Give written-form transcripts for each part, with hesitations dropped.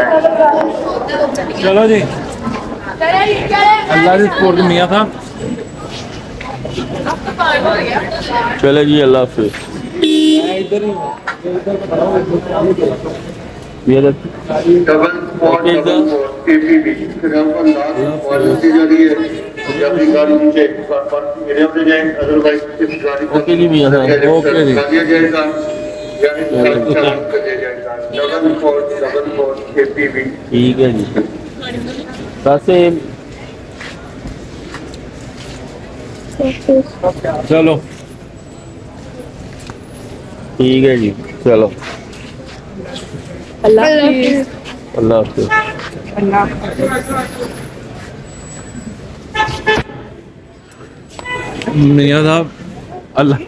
चलो जी, अल्लाह से सपोर्ट मियां था। चले जी, अल्लाह हाफिज़। ये देख, डबल स्पॉट एपीबी फिलहाल लास्ट वार्निंग दी जा रही है कि अपनी गाड़ी नीचे एरिया में जाए, अदरवाइज इस गाड़ी को ओके जी मियां साहब, ओके जी। दिया जाएगा या चालान कर दिया जाएगा। Double spot APB. ठीक है जी। बस चलो ठीक है जी, चलो अल्लाह हाफिज़। अल्लाह हाफिज़। मियां साहब, अल्लाह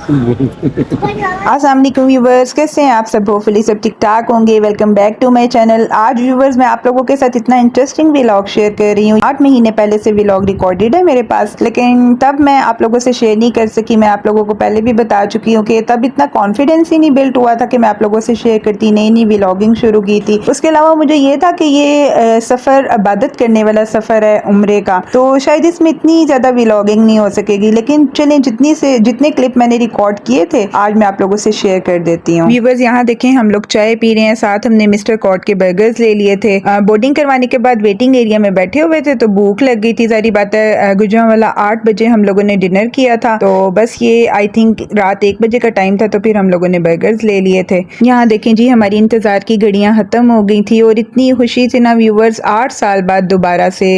अस्सलाम वालेकुम व्यूवर्स, कैसे हैं आप सब? होपफुली सब ठीक ठाक होंगे। Welcome back to my channel. आज व्यूवर्स मैं आप लोगों के साथ इतना इंटरेस्टिंग व्लॉग शेयर कर रही हूँ। 8 महीने पहले से व्लॉग रिकॉर्डेड है मेरे पास, लेकिन तब मैं आप लोगों से शेयर नहीं कर सकी। मैं आप लोगों को पहले भी बता चुकी हूँ कि तब इतना कॉन्फिडेंस ही नहीं बिल्ट हुआ था कि मैं आप लोगों से शेयर करती। नई नई व्लॉगिंग शुरू की थी। उसके अलावा मुझे ये था कि ये सफ़र इबादत करने वाला सफ़र है उम्रे का, तो शायद इसमें इतनी ज़्यादा व्लॉगिंग नहीं हो सकेगी। लेकिन चलें, जितने क्लिप मैंने रिकॉर्ड किए थे आज मैं आप लोगों से शेयर कर देती हूँ। व्यूवर्स यहाँ देखें, हम लोग चाय पी रहे हैं, साथ हमने मिस्टर कॉट के बर्गर्स ले लिए थे। बोर्डिंग करवाने के बाद वेटिंग एरिया में बैठे हुए थे तो भूख लग गई थी, सारी बात है। गुजरांवाला 8 बजे हम लोगों ने डिनर किया था, तो बस ये आई थिंक रात 1 बजे का टाइम था, तो फिर हम लोगों ने बर्गर्स ले लिए थे। यहाँ देखें जी, हमारी इंतजार की घड़ियां खत्म हो गई थी और इतनी खुशी थी ना व्यूवर्स। 8 साल बाद दोबारा से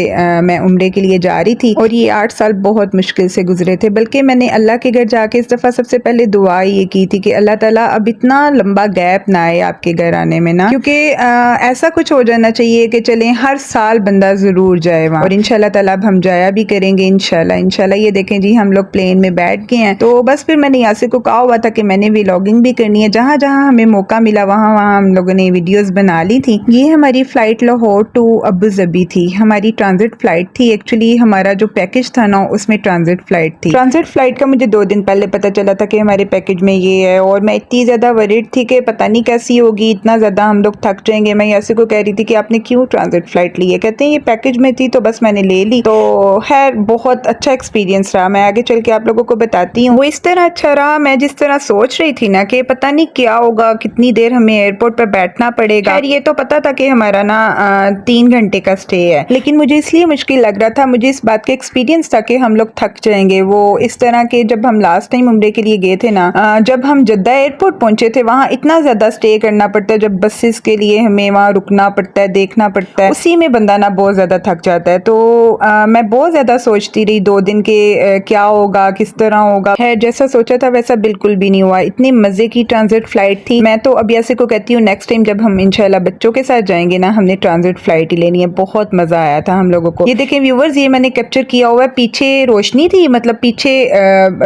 मैं उम्रे के लिए जा रही थी और ये 8 साल बहुत मुश्किल से गुजरे थे। बल्कि मैंने अल्लाह के घर जाके इस दफा सबसे पहले दुआ ये की थी कि अल्लाह ताला अब इतना लंबा गैप ना आए आपके घर आने में ना, क्योंकि ऐसा कुछ हो जाना चाहिए कि चलें हर साल बंदा जरूर जाए वहाँ। और इंशाल्लाह ताला अब हम जाया भी करेंगे इंशाल्लाह इंशाल्लाह। ये देखें जी, हम लोग प्लेन में बैठ गए हैं, तो बस फिर मैंने यासिर को कहा हुआ था कि मैंने व्लॉगिंग भी करनी है। जहाँ जहाँ हमें मौका मिला वहाँ वहाँ हम लोगों ने वीडियोस बना ली थी। ये हमारी flight Lahore to Abu Dhabi थी। हमारी ट्रांजिट फ्लाइट थी। एक्चुअली हमारा जो पैकेज था ना उसमें ट्रांजिट फ्लाइट थी। ट्रांजिट फ्लाइट का मुझे 2 दिन पहले पता चला था कि हमारे पैकेज में ये है, और मैं इतनी ज़्यादा वरीड थी कि पता नहीं कैसी होगी, इतना ज़्यादा हम लोग थक जाएंगे। मैं यासिर को कह रही थी कि आपने क्यों ट्रांजिट फ्लाइट ली है? कहते हैं ये पैकेज में थी तो बस मैंने ले ली। तो खैर बहुत अच्छा एक्सपीरियंस रहा, मैं आगे चल के आप लोगों को बताती हूँ। वो इस तरह अच्छा रहा, मैं जिस तरह सोच रही थी ना कि पता नहीं क्या होगा, कितनी देर हमें एयरपोर्ट पर बैठना पड़ेगा। खैर ये तो पता था कि हमारा ना 3 घंटे का स्टे है, लेकिन मुझे इसलिए मुश्किल लग रहा था, मुझे इस बात का एक्सपीरियंस था कि हम लोग थक जाएंगे। वो इस तरह के जब हम लास्ट टाइम उम्रे के लिए गए थे ना, जब हम जद्दा एयरपोर्ट पहुंचे थे वहाँ इतना ज़्यादा स्टे करना पड़ता है, जब बसेस के लिए हमें वहाँ रुकना पड़ता है, देखना पड़ता है, उसी में बंदा ना बहुत ज़्यादा थक जाता है। तो मैं बहुत ज़्यादा सोचती रही 2 दिन के क्या होगा, किस तरह होगा। है जैसा सोचा था वैसा बिल्कुल भी नहीं हुआ। इतनी मज़े की ट्रांजिट फ्लाइट थी। मैं तो अब यासिर को कहती हूँ नेक्स्ट टाइम जब हम इंशाल्लाह बच्चों के साथ जाएंगे ना, हमने ट्रांजिट फ्लाइट ही लेनी है। बहुत मज़ा आया था हम लोगों को। ये देखें व्यूवर्स, ये मैंने कैप्चर किया हुआ है। पीछे रोशनी थी, मतलब पीछे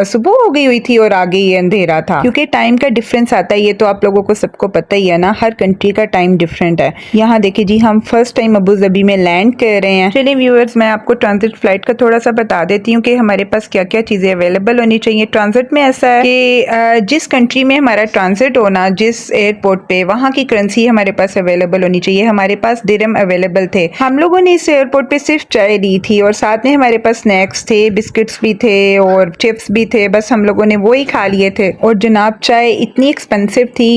सुबह हो गई हुई थी और आगे ये अंधेरा था, क्योंकि टाइम का डिफरेंस आता है। ये तो आप लोगों को सबको पता ही है ना, हर कंट्री का टाइम डिफरेंट है। यहाँ देखिए जी, हम फर्स्ट टाइम अबू धाबी में लैंड कर रहे हैं। चलिए व्यूअर्स, मैं आपको ट्रांजिट फ्लाइट का थोड़ा सा बता देती हूँ कि हमारे पास क्या क्या चीजें अवेलेबल होनी चाहिए। ट्रांजिट में ऐसा है कि जिस कंट्री में हमारा ट्रांजिट होना, जिस एयरपोर्ट पे, वहाँ की करेंसी हमारे पास अवेलेबल होनी चाहिए। हमारे पास दिरहम अवेलेबल थे। हम लोगों ने इस एयरपोर्ट पे सिर्फ चाय ली थी और साथ में हमारे पास स्नैक्स थे, बिस्किट्स भी थे और चिप्स भी थे। बस हम लोगों ने वो ही खा लिए थे। और जनाब चाय इतनी एक्सपेंसिव थी,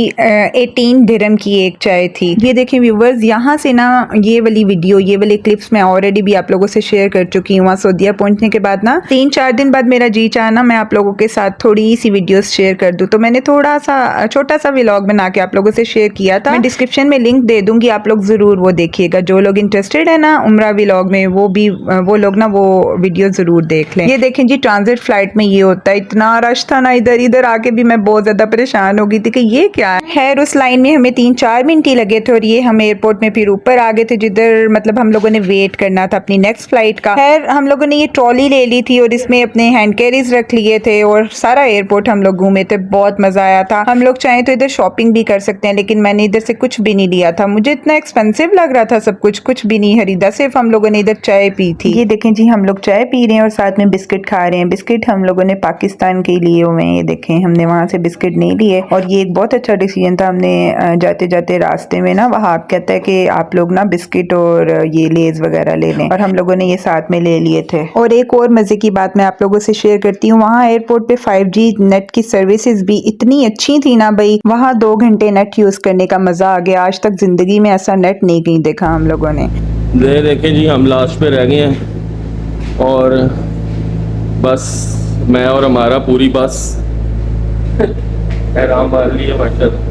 18 दिरहम की एक चाय थी। ये देखें व्यूवर्स, यहाँ से ना ये वाली वीडियो, ये वाले क्लिप्स मैं ऑलरेडी भी आप लोगों से शेयर कर चुकी हूँ। सऊदीया पहुंचने के बाद ना 3-4 दिन बाद मेरा जी चाहा ना मैं आप लोगों के साथ थोड़ी सी वीडियोस शेयर कर दूं, तो मैंने थोड़ा सा छोटा सा व्लॉग बना के आप लोगों से शेयर किया था। मैं डिस्क्रिप्शन में लिंक दे दूंगी, आप लोग जरूर वो देखिएगा। जो लोग इंटरेस्टेड है ना उम्रा व्लॉग में, वो लोग ना वो वीडियो जरूर देख लें। ये देखें जी, ट्रांजिट फ्लाइट में ये होता है। इतना रश था ना, इधर इधर आके भी मैं बहुत ज्यादा परेशान हो गई थी कि ये क्या है। खैर उस लाइन में हमें 3-4 मिनट ही लगे थे और ये हम एयरपोर्ट में फिर ऊपर आ गए थे, जिधर मतलब हम लोगों ने वेट करना था अपनी नेक्स्ट फ्लाइट का। खैर हम लोगों ने ये ट्रॉली ले ली थी और इसमें अपने हैंड कैरीज रख लिए थे और सारा एयरपोर्ट हम लोग घूमे थे। बहुत मजा आया था। हम लोग चाहें तो इधर शॉपिंग भी कर सकते हैं, लेकिन मैंने इधर से कुछ भी नहीं लिया था। मुझे इतना एक्सपेंसिव लग रहा था सब कुछ, कुछ भी नहीं खरीदा, सिर्फ हम लोगों ने इधर चाय पी थी। ये देखें जी, हम लोग चाय पी रहे हैं और साथ में बिस्किट खा रहे हैं। बिस्किट हम लोगों ने पाकिस्तान के लिए हुए हुए हैं। ये देखें, हमने वहाँ से बिस्किट नहीं लिए और ये एक बहुत अच्छा डिसीजन था। हमने जाते जाते रास्ते में ना वहाँ कहता है कि आप लोग ना बिस्किट और ये लेज वगैरह ले लें, और हम लोगों ने ये साथ में ले लिए थे। और एक और मजे की बात मैं आप लोगों से शेयर करती हूँ, वहाँ एयरपोर्ट पे 5G नेट की सर्विसेज भी इतनी अच्छी थी ना भाई, वहाँ 2 घंटे नेट यूज करने का मजा आ गया। आज तक जिंदगी में ऐसा नेट नहीं कहीं देखा हम लोगों ने। देखें जी, हम लास्ट पे रह गए हैं और बस मैं और हमारा पूरी बस हैरान मार ली है मकसद।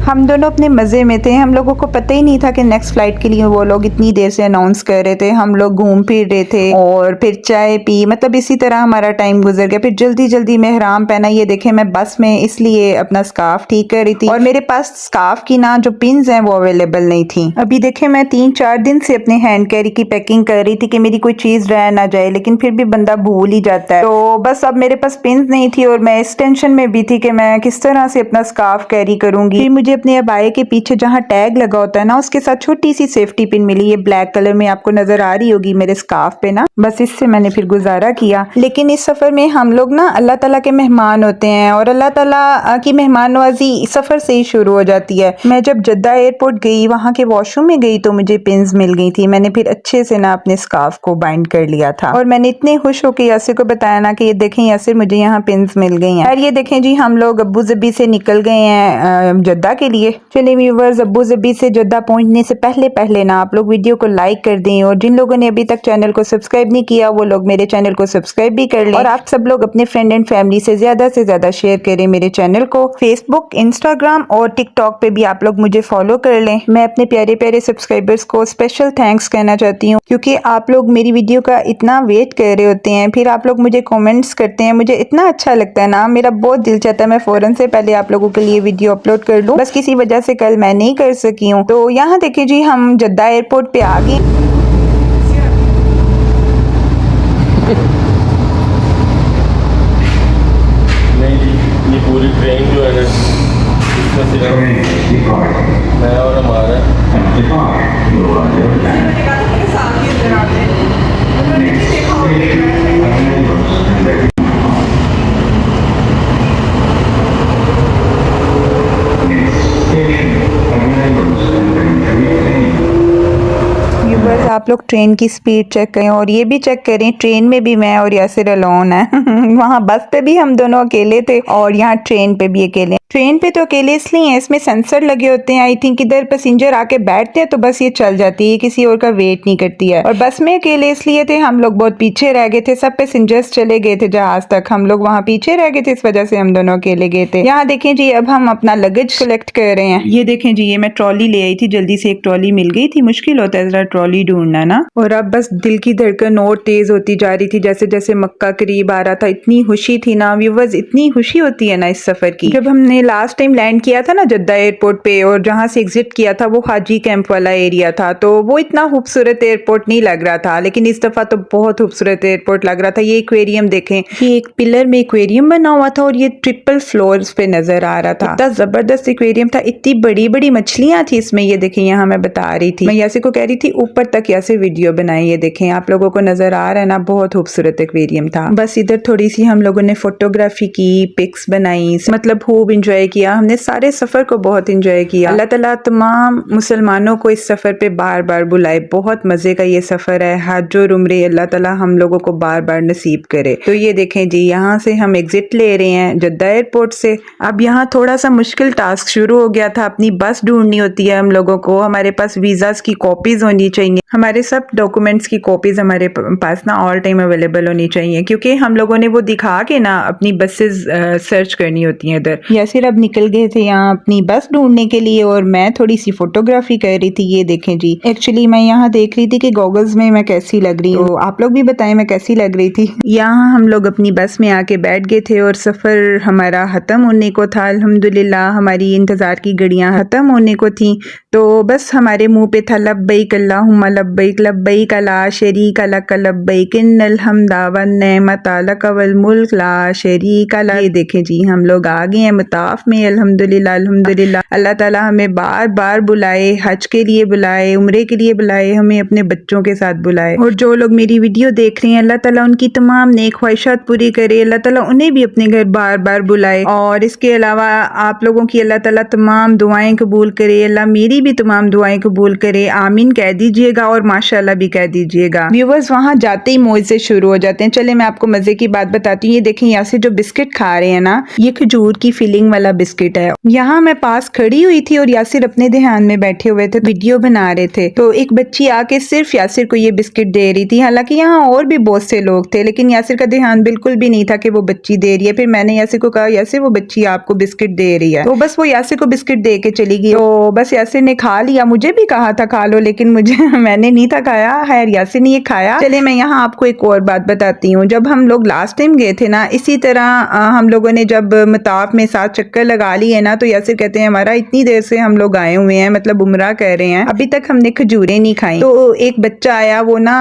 हम दोनों अपने मज़े में थे, हम लोगों को पता ही नहीं था कि नेक्स्ट फ्लाइट के लिए वो लोग इतनी देर से अनाउंस कर रहे थे। हम लोग घूम फिर रहे थे और फिर चाय पी, मतलब इसी तरह हमारा टाइम गुजर गया। फिर जल्दी जल्दी में हराम पहना। ये देखें, मैं बस में इसलिए अपना स्कार्फ ठीक कर रही थी और मेरे पास स्कार्फ की ना जो पिन्स हैं वो अवेलेबल नहीं थी। अभी देखें, मैं 3-4 दिन से अपने हैंड कैरी की पैकिंग कर रही थी कि मेरी कोई चीज़ रह ना जाए, लेकिन फिर भी बंदा भूल ही जाता है। तो बस अब मेरे पास पिन्स नहीं थी और मैं इस टेंशन में भी थी कि मैं किस तरह से अपना स्कार्फ कैरी करूंगी। फिर मुझे अपने अबाए के पीछे जहाँ टैग लगा होता है ना, उसके साथ छोटी सी सेफ्टी पिन मिली। ये ब्लैक कलर में आपको नजर आ रही होगी मेरे स्कार्फ पे ना, बस इससे मैंने फिर गुजारा किया। लेकिन इस सफर में हम लोग ना अल्लाह ताला के मेहमान होते हैं और अल्लाह ताला की मेहमान नवाजी सफर से ही शुरू हो जाती है। मैं जब जद्दा एयरपोर्ट गई, वहाँ के वॉशरूम में गई तो मुझे पिन्स मिल गई थी। मैंने फिर अच्छे से ना अपने स्कार्फ को बाइंड कर लिया था और मैंने इतने खुश होकर यासिर को बताया ना कि ये देखें यासिर, मुझे यहाँ पिन्स मिल गई हैं। और ये देखें जी, हम लोग अबू ज़बी से निकल गए हैं जद्दा के लिए। चलिए व्यूअर्स, अबू ज़बी से जद्दा पहुंचने से पहले ना आप लोग वीडियो को लाइक कर दें और जिन लोगों ने अभी तक चैनल को सब्सक्राइब नहीं किया वो लोग मेरे चैनल को सब्सक्राइब भी कर लें। और आप सब लोग अपने फ्रेंड एंड फैमिली से ज्यादा शेयर करें मेरे चैनल को। फेसबुक, इंस्टाग्राम और टिकटॉक पे भी आप लोग मुझे फॉलो कर लें। मैं अपने प्यारे प्यारे सब्सक्राइबर्स को स्पेशल थैंक्स कहना चाहती हूँ, क्योंकि आप लोग मेरी वीडियो का इतना वेट कर रहे होते हैं, फिर आप लोग मुझे कमेंट्स करते हैं, मुझे इतना अच्छा लगता है ना, मेरा बहुत दिल चाहता है मैं फौरन से पहले आप लोगों के लिए वीडियो अपलोड कर लूँ। बस किसी वजह से कल मैं नहीं कर सकी हूँ। तो यहाँ देखिए जी, हम जद्दा एयरपोर्ट पे आ गए। नहीं जी, ये पूरी ट्रेन जो है ना, इसमें सिर्फ मैं और हमारा आप लोग ट्रेन की स्पीड चेक करें और ये भी चेक करें, ट्रेन में भी मैं और यासिर अलोन है। वहाँ बस पे भी हम दोनों अकेले थे और यहाँ ट्रेन पे भी अकेले। ट्रेन पे तो अकेले इसलिए हैं, इसमें सेंसर लगे होते हैं। आई थिंक इधर पैसेंजर आके बैठते हैं तो बस ये चल जाती है, किसी और का वेट नहीं करती है। और बस में अकेले इसलिए थे, हम लोग बहुत पीछे रह गए थे, सब पैसेंजर्स चले गए थे जहाज तक, हम लोग वहाँ पीछे रह गए थे, इस वजह से हम दोनों अकेले गए थे। यहाँ देखें जी, अब हम अपना लगेज कलेक्ट कर रहे हैं। ये देखें जी, ये मैं ट्रॉली ले आई थी, जल्दी से एक ट्रॉली मिल गई थी। मुश्किल होता है जरा ट्रॉली ढूंढना ना। और अब बस दिल की धड़कन और तेज होती जा रही थी जैसे जैसे मक्का करीब आ रहा था। इतनी खुशी थी ना व्यूअर्स, इतनी खुशी होती है ना इस सफर की। जब हमने लास्ट टाइम लैंड किया था ना जद्दा एयरपोर्ट पे और जहां से एग्जिट किया था वो हाजी कैंप वाला एरिया था, तो वो इतना खूबसूरत एयरपोर्ट नहीं लग रहा था, लेकिन इस दफा तो बहुत खूबसूरत एयरपोर्ट लग रहा था। ये एक्वेरियम देखें, ये एक पिलर में एक्वेरियम बना हुआ था और ये ट्रिपल फ्लोर्स पे नजर आ रहा था। इतना जबरदस्त एक्वेरियम था, इतनी बड़ी बड़ी मछलियां थी इसमें। ये देखें, यहाँ मैं बता रही थी, मैं यासिर को कह रही थी ऊपर तक यासिर वीडियो बनाई। ये देखें, आप लोगों को नजर आ रहा है ना, बहुत खूबसूरत एक्वेरियम था। बस इधर थोड़ी सी हम लोगों ने फोटोग्राफी की, पिक्स बनाई, मतलब खूब इंजॉय किया हमने। सारे सफर को बहुत इंजॉय किया। अल्लाह ताला तमाम मुसलमानों को इस सफर पे बार बार बुलाए। बहुत मजे का ये सफर है, हज और उम्रे अल्लाह ताला हम लोगों को बार बार नसीब करे। तो ये देखें जी, यहाँ से हम एग्जिट ले रहे हैं जद्दा एयरपोर्ट से। अब यहाँ थोड़ा सा मुश्किल टास्क शुरू हो गया था, अपनी बस ढूंढनी होती है हम लोगों को। हमारे पास वीजास की कॉपीज होनी चाहिए, हमारे सब डॉक्यूमेंट्स की कॉपीज हमारे पास ना ऑल टाइम अवेलेबल होनी चाहिए, क्योंकि हम लोगों ने वो दिखा के ना अपनी बसेस सर्च करनी होती हैं इधर। यासिर अब निकल गए थे यहाँ अपनी बस ढूंढने के लिए और मैं थोड़ी सी फोटोग्राफी कर रही थी। ये देखें जी, एक्चुअली मैं यहाँ देख रही थी कि गॉगल्स में मैं कैसी लग रही हूँ, तो आप लोग भी बताएं मैं कैसी लग रही थी। यहाँ हम लोग अपनी बस में आके बैठ गए थे और सफर हमारा खत्म होने को था। अल्हम्दुलिल्लाह हमारी इंतजार की घड़ियां खत्म होने को थी, तो बस हमारे मुंह पे था लब्बैक अल्लाहुम्मा लब्बैक लब्बैक ला शरीक लक लब्बैक इन्नल हम्दा वन नेमता लक वल मुल्क ला शरीक ला। ये देखें जी हम लोग आ गए हैं मुताफ में। अल्हम्दुलिल्लाह अल्हम्दुलिल्लाह। अल्लाह ताला हमें बार बार बुलाए, हज के लिए बुलाए, उम्रे के लिए बुलाए, हमें अपने बच्चों के साथ बुलाए। और जो लोग मेरी वीडियो देख रहे हैं अल्लाह ताला उनकी तमाम नेक ख्वाहिशात पूरी करे, अल्लाह ताला उन्हें भी अपने घर बार बार बुलाए। और इसके अलावा आप लोगों की अल्लाह ताला तमाम दुआएं कबूल करे, अल्लाह मेरी भी तमाम दुआएं कबूल करे। आमीन कह दीजिएगा और माशाल्लाह भी कह दीजिएगा। व्यूवर्स वहाँ जाते ही मौज से शुरू हो जाते हैं। चले मैं आपको मजे की बात बताती हूँ। ये देखें यहाँ से जो बिस्किट खा रहे हैं ना, ये खजूर की फिलिंग वाला बिस्किट है। यहाँ मैं पास खड़ी हुई थी और यासिर अपने ध्यान में बैठे हुए थे, वीडियो बना रहे थे। तो एक बच्ची आके सिर्फ यासिर को ये बिस्किट दे रही थी। हालांकि यहाँ और भी बहुत से लोग थे, लेकिन यासिर का ध्यान बिल्कुल भी नहीं था कि वो बच्ची दे रही है। फिर मैंने यासिर को कहा, यासिर वो बच्ची आपको बिस्किट दे रही है। तो बस वो यासिर को बिस्किट दे के चली गई। तो बस यासिर ने खा लिया। मुझे भी कहा था खा लो, लेकिन मुझे मैंने नहीं था खाया। खैर यासिर ने ये खाया। चले मैं यहाँ आपको एक और बात बताती हूँ। जब हम लोग लास्ट टाइम गए थे ना, इसी तरह हम लोगों ने जब मताफ में 7 चक्कर लगा लिए ना, तो यासिर कहते हैं हमारा इतनी देर से हम लोग आए हुए हैं, मतलब उम्रा कर रहे हैं, अभी तक हमने खजूरें नहीं खाई। तो एक बच्चा आया, वो ना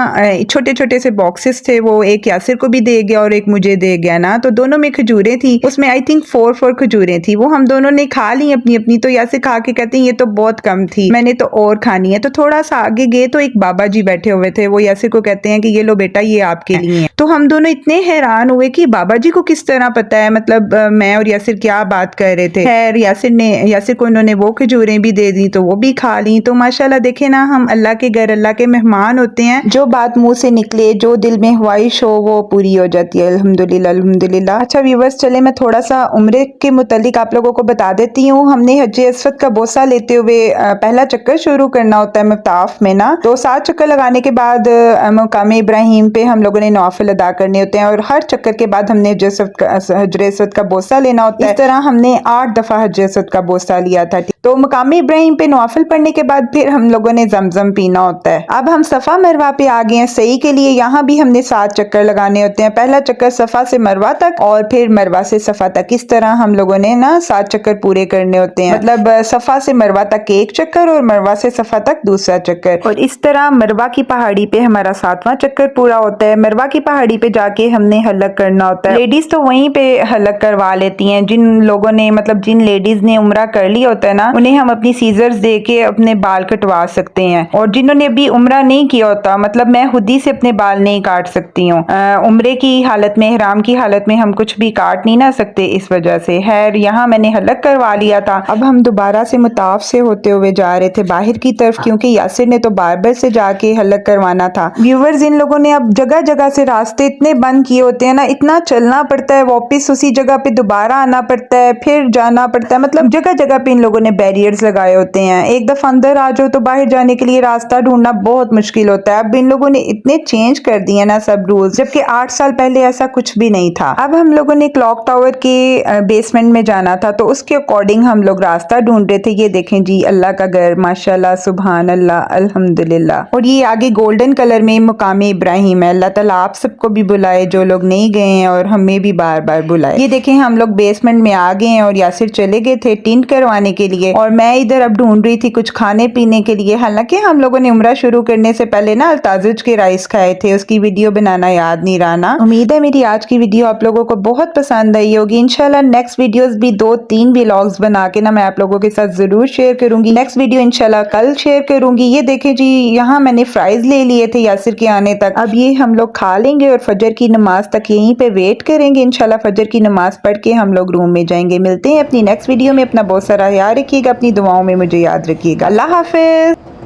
छोटे छोटे से बॉक्सेस थे, वो एक यासिर को भी दे गया और एक मुझे दे गया ना। तो दोनों में खजूरें थी, उसमें आई थिंक 4 खजूरें थी। वो हम दोनों ने खा ली अपनी अपनी। तो यासिर खा के कहते हैं ये तो बहुत कम थी, मैंने तो और खानी है। तो थोड़ा सा आगे गए तो एक बाबा जी बैठे हुए थे। वो यासिर को कहते हैं कि ये लो बेटा, ये आपके लिए है। तो हम दोनों इतने हैरान हुए कि बाबा जी को किस तरह पता है, मतलब मैं और यासिर क्या बात कर रहे थे। खैर यासिर को उन्होंने वो खजूरें भी दे दी, तो वो भी खा ली। तो माशाल्लाह देखे ना, हम अल्लाह के घर अल्लाह के मेहमान होते हैं। जो बात मुंह से निकले, जो दिल में ख्वाहिश हो, वो पूरी हो जाती है। अल्हम्दुलिल्लाह अल्हम्दुलिल्लाह। अच्छा व्यूअर्स, चले मैं थोड़ा सा उम्रे के मुतालिक आप लोगों को बता देती हूँ। हमने हज अस्वद का बोसा लेते हुए पहला चक्कर शुरू करना होता है मताफ में ना। तो 7 चक्कर लगाने के बाद मकाम इब्राहिम पे हम लोगों ने नवाफिल अदा करने होते हैं, और हर चक्कर के बाद हमने हजर अस्वद का बोसा लेना होता है। इस तरह हमने 8 दफा हजर अस्वद का बोसा लिया था। तो मकाम इब्राहिम पे नवाफिल पढ़ने के बाद फिर हम लोगों ने जमजम पीना होता है। अब हम सफा मरवा पे आ गए हैं सही के लिए। यहाँ भी हमने 7 चक्कर लगाने होते हैं। पहला चक्कर सफा से मरवा तक और फिर मरवा से सफा तक। इस तरह हम लोगों ने ना 7 चक्कर पूरे करने होते हैं। मतलब सफा से मरवा तक 1 चक्कर और मरवा से सफा तक दूसरा चक्कर। और इस तरह मरवा की पहाड़ी पे हमारा 7वां चक्कर पूरा होता है। मरवा की पहाड़ी पे जाके हमने हलक करना होता है। लेडीज तो वहीं पे हलक करवा लेती हैं। जिन लोगों ने, मतलब जिन लेडीज ने उम्रा कर लिया होता है ना, उन्हें हम अपनी सीजर्स दे के अपने बाल कटवा सकते हैं। और जिन्होंने अभी उम्रा नहीं किया होता, मतलब मैं खुद ही से अपने बाल नहीं काट सकती हूँ। उम्रे की हालत में, ihram की हालत में हम कुछ भी काट नहीं ना सकते इस वजह से। खैर यहाँ मैंने हलक करवा लिया था। अब हम दोबारा से मुताफ से होते हुए जा रहे थे बाहर की तरफ, क्योंकि यासिर ने तो बारबर से जाके हलक करवाना था। व्यूवर्स, इन लोगों ने अब जगह जगह से रास्ते इतने बंद किए होते हैं ना, इतना चलना पड़ता है, वापस उसी जगह पे दोबारा आना पड़ता है, फिर जाना पड़ता है। मतलब जगह जगह पे इन लोगों ने बैरियर्स लगाए होते हैं। एक दफा अंदर आ जाओ तो बाहर जाने के लिए रास्ता ढूंढना बहुत मुश्किल होता है। अब इन लोगों ने इतने चेंज कर दिए ना सब रूल्स, जबकि 8 साल पहले ऐसा कुछ भी नहीं था। अब हम लोगों ने क्लॉक टावर के बेसमेंट में जाना था, तो उसके अकॉर्डिंग हम लोग रास्ता ढूंढ रहे थे। ये देखें जी, अल्लाह का घर, माशाल्लाह, सुभान अल्लाह, अल्हम्दुलिल्लाह। और ये आगे गोल्डन कलर में मकाम इब्राहिम है। अल्लाह ताला आप सबको भी बुलाए जो लोग नहीं गए हैं, और हमें भी बार बार बुलाए। ये देखें हम लोग बेसमेंट में आ गए हैं और यासिर चले गए थे टिंट करवाने के लिए, और मैं इधर अब ढूंढ रही थी कुछ खाने पीने के लिए। हालांकि हम लोगों ने उम्रा शुरू करने से पहले ना अल्ताजुज के राइस खाए थे, उसकी वीडियो बनाना याद नहीं रहा ना। उम्मीद है मेरी आज की वीडियो आप लोगों को बहुत पसंद आई होगी। इंशाल्लाह नेक्स्ट वीडियोस भी 2-3 व्लॉग्स बना के ना मैं आप लोगों के साथ जरूर शेयर करूंगी। नेक्स्ट वीडियो इंशाल्लाह कल शेयर करूंगी। ये देखें जी, यहाँ मैंने फ्राइज ले लिए थे यासिर के आने तक। अब ये हम लोग खा लेंगे और फजर की नमाज तक यहीं पे वेट करेंगे। इंशाल्लाह फजर की नमाज पढ़ के हम लोग रूम में जाएंगे। मिलते हैं अपनी नेक्स्ट वीडियो में। अपना बहुत सारा ख्याल रखिएगा, अपनी दुआओं में मुझे याद रखिएगा। अल्लाह हाफिज।